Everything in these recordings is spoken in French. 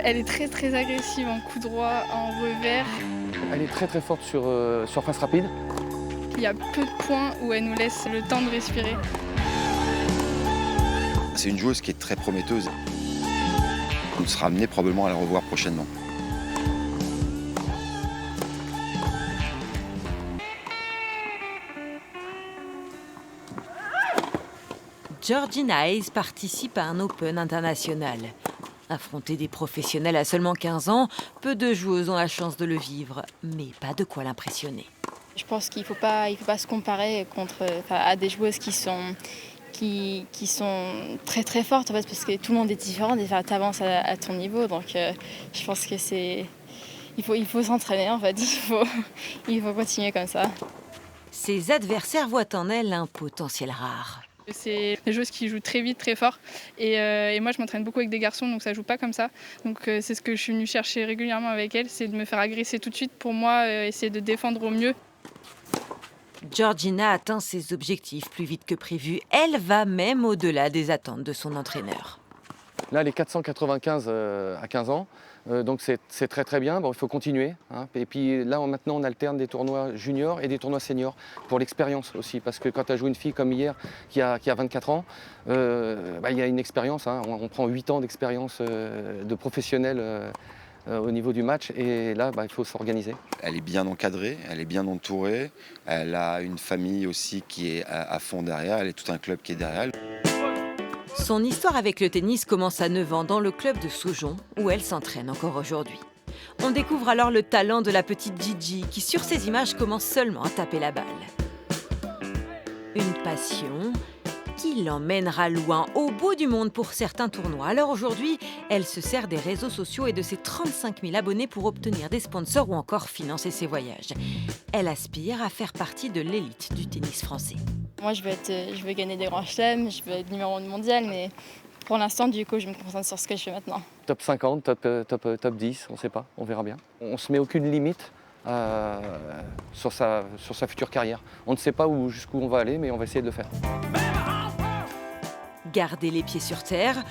Elle est très très agressive en coup droit, en revers. Elle est très très forte sur face rapide. Il y a peu de points où elle nous laisse le temps de respirer. C'est une joueuse qui est très prometteuse. On sera amené probablement à la revoir prochainement. Georgina Hayes participe à un Open international. Affronter des professionnels à seulement 15 ans, peu de joueuses ont la chance de le vivre, mais pas de quoi l'impressionner. Je pense qu'il faut pas se comparer à des joueuses qui sont très très fortes en fait, parce que tout le monde est différent et tu avances à ton niveau. Donc je pense que il faut s'entraîner en fait, il faut continuer comme ça. Ses adversaires voient en elle un potentiel rare. C'est des joueuses qui jouent très vite, très fort. Et moi, je m'entraîne beaucoup avec des garçons, donc ça joue pas comme ça. Donc c'est ce que je suis venue chercher régulièrement avec elles, c'est de me faire agresser tout de suite pour moi, essayer de défendre au mieux. Georgina atteint ses objectifs plus vite que prévu. Elle va même au-delà des attentes de son entraîneur. Là, elle est 495 à 15 ans, donc c'est très très bien. Bon, il faut continuer. Hein. Et puis là, maintenant, on alterne des tournois juniors et des tournois seniors pour l'expérience aussi. Parce que quand tu as joué une fille comme hier qui a 24 ans, il y a une expérience. Hein. On prend 8 ans d'expérience de professionnel au niveau du match. Et là, il faut s'organiser. Elle est bien encadrée, elle est bien entourée. Elle a une famille aussi qui est à fond derrière. Elle est tout un club qui est derrière elle. Son histoire avec le tennis commence à 9 ans dans le club de Saujon, où elle s'entraîne encore aujourd'hui. On découvre alors le talent de la petite Gigi, qui sur ces images commence seulement à taper la balle. Une passion qui l'emmènera loin, au bout du monde pour certains tournois. Alors aujourd'hui, elle se sert des réseaux sociaux et de ses 35 000 abonnés pour obtenir des sponsors ou encore financer ses voyages. Elle aspire à faire partie de l'élite du tennis français. Moi, je veux gagner des grands chelems, je veux être numéro 1 mondial, mais pour l'instant, du coup, je me concentre sur ce que je fais maintenant. Top 50, top 10, on ne sait pas, on verra bien. On ne se met aucune limite sur sa future carrière. On ne sait pas jusqu'où on va aller, mais on va essayer de le faire. Garder les pieds sur terre,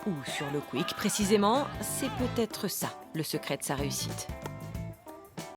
ou sur le quick précisément, c'est peut-être ça, le secret de sa réussite.